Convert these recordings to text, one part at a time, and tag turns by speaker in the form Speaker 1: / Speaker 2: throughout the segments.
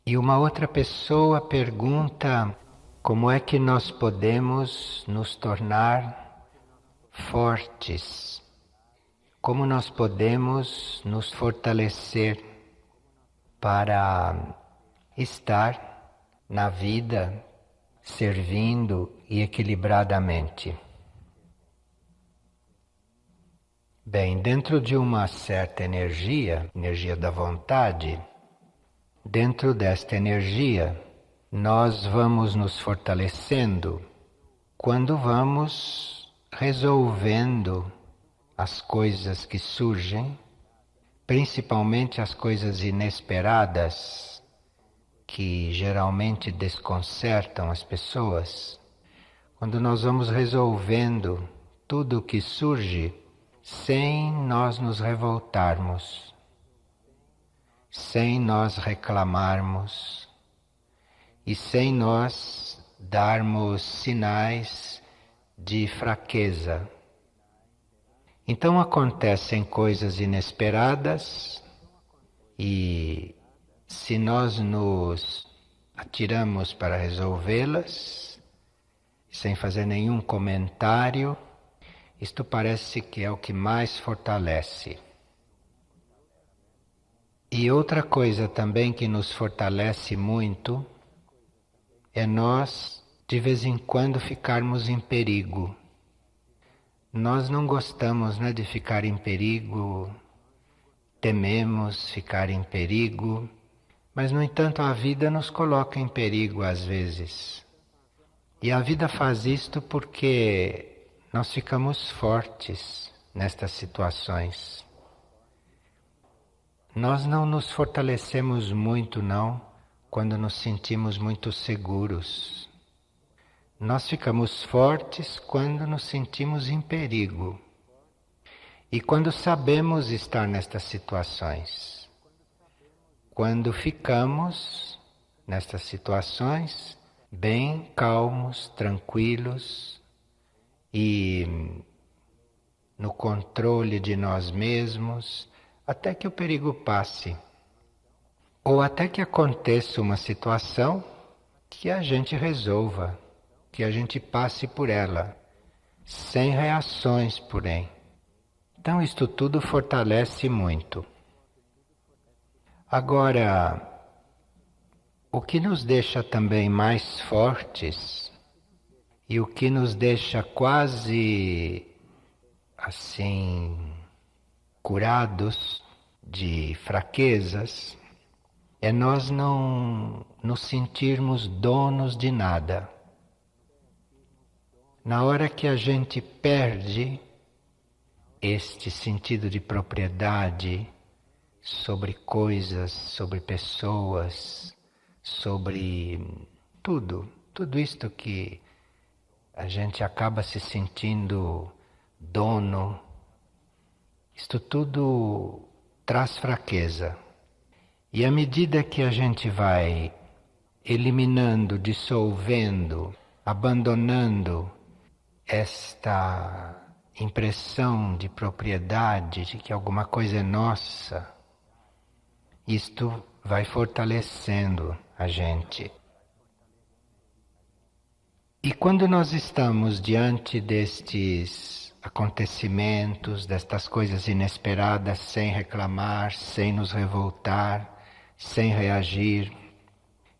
Speaker 1: E uma outra pessoa pergunta como é que nós podemos nos tornar fortes, como nós podemos nos fortalecer para estar na vida servindo e equilibradamente. Bem, dentro de uma certa energia da vontade, dentro desta energia, nós vamos nos fortalecendo quando vamos resolvendo as coisas que surgem, principalmente as coisas inesperadas, que geralmente desconcertam as pessoas. Quando nós vamos resolvendo tudo o que surge sem nós nos revoltarmos, sem nós reclamarmos e sem nós darmos sinais de fraqueza. Então acontecem coisas inesperadas e se nós nos atiramos para resolvê-las, sem fazer nenhum comentário, isto parece que é o que mais fortalece. E outra coisa também que nos fortalece muito é nós, de vez em quando, ficarmos em perigo. Nós não gostamos, né, de ficar em perigo, tememos ficar em perigo, mas, no entanto, a vida nos coloca em perigo às vezes. E a vida faz isto porque nós ficamos fortes nestas situações. Nós não nos fortalecemos muito, não, quando nos sentimos muito seguros. Nós ficamos fortes quando nos sentimos em perigo e quando sabemos estar nestas situações. Quando ficamos nestas situações bem calmos, tranquilos e no controle de nós mesmos, até que o perigo passe, ou até que aconteça uma situação que a gente resolva, que a gente passe por ela, sem reações, porém. Então isto tudo fortalece muito. Agora, o que nos deixa também mais fortes e o que nos deixa quase assim curados de fraquezas é nós não nos sentirmos donos de nada. Na hora que a gente perde este sentido de propriedade sobre coisas, sobre pessoas, sobre tudo isto que a gente acaba se sentindo dono, isto tudo traz fraqueza. E à medida que a gente vai eliminando, dissolvendo, abandonando esta impressão de propriedade, de que alguma coisa é nossa, isto vai fortalecendo a gente. E quando nós estamos diante destes acontecimentos, destas coisas inesperadas, sem reclamar, sem nos revoltar, sem reagir,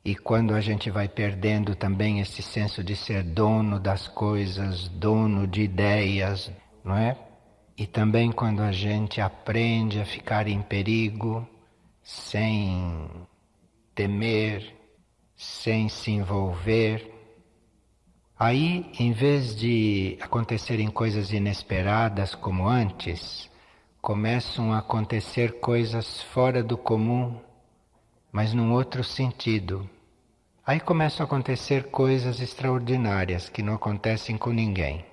Speaker 1: e quando a gente vai perdendo também esse senso de ser dono das coisas, dono de ideias, não é? E também quando a gente aprende a ficar em perigo, sem temer, sem se envolver, aí, em vez de acontecerem coisas inesperadas como antes, começam a acontecer coisas fora do comum, mas num outro sentido. Aí começam a acontecer coisas extraordinárias que não acontecem com ninguém.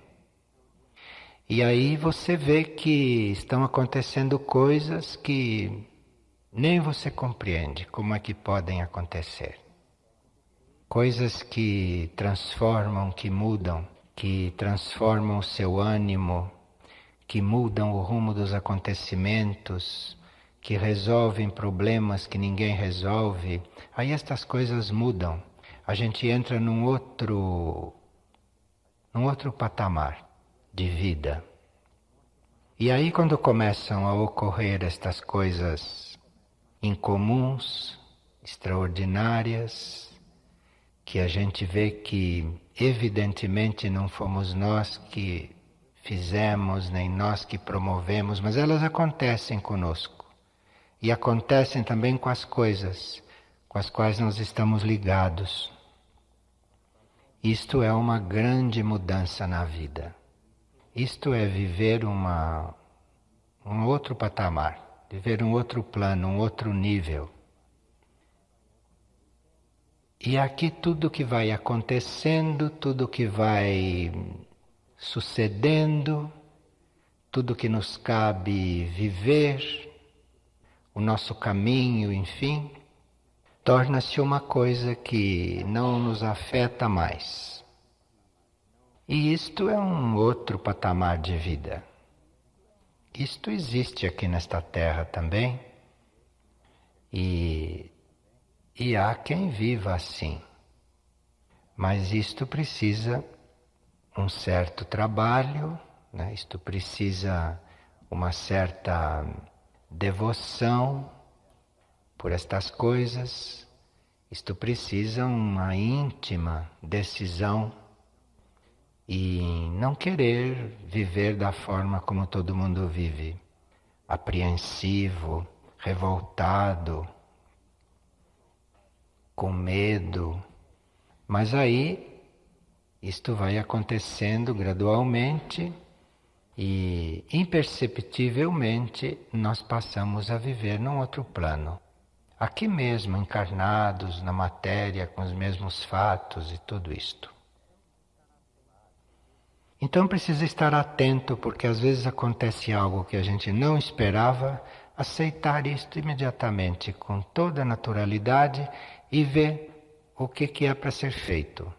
Speaker 1: E aí você vê que estão acontecendo coisas que nem você compreende como é que podem acontecer. Coisas que transformam, que mudam, que transformam o seu ânimo, que mudam o rumo dos acontecimentos, que resolvem problemas que ninguém resolve, aí estas coisas mudam. A gente entra num outro patamar de vida. E aí quando começam a ocorrer estas coisas incomuns, extraordinárias, que a gente vê que evidentemente não fomos nós que fizemos, nem nós que promovemos, mas elas acontecem conosco. E acontecem também com as coisas com as quais nós estamos ligados. Isto é uma grande mudança na vida. Isto é viver um outro patamar, viver um outro plano, um outro nível. E aqui tudo que vai acontecendo, tudo que vai sucedendo, tudo que nos cabe viver, o nosso caminho, enfim, torna-se uma coisa que não nos afeta mais. E isto é um outro patamar de vida. Isto existe aqui nesta terra também. E há quem viva assim. Mas isto precisa um certo trabalho, né? Isto precisa uma certa devoção por estas coisas. Isto precisa uma íntima decisão e não querer viver da forma como todo mundo vive, apreensivo, revoltado, com medo. Mas aí isto vai acontecendo gradualmente e imperceptivelmente nós passamos a viver num outro plano. Aqui mesmo, encarnados na matéria, com os mesmos fatos e tudo isto. Então precisa estar atento, porque às vezes acontece algo que a gente não esperava, aceitar isto imediatamente, com toda a naturalidade, e ver o que é para ser feito.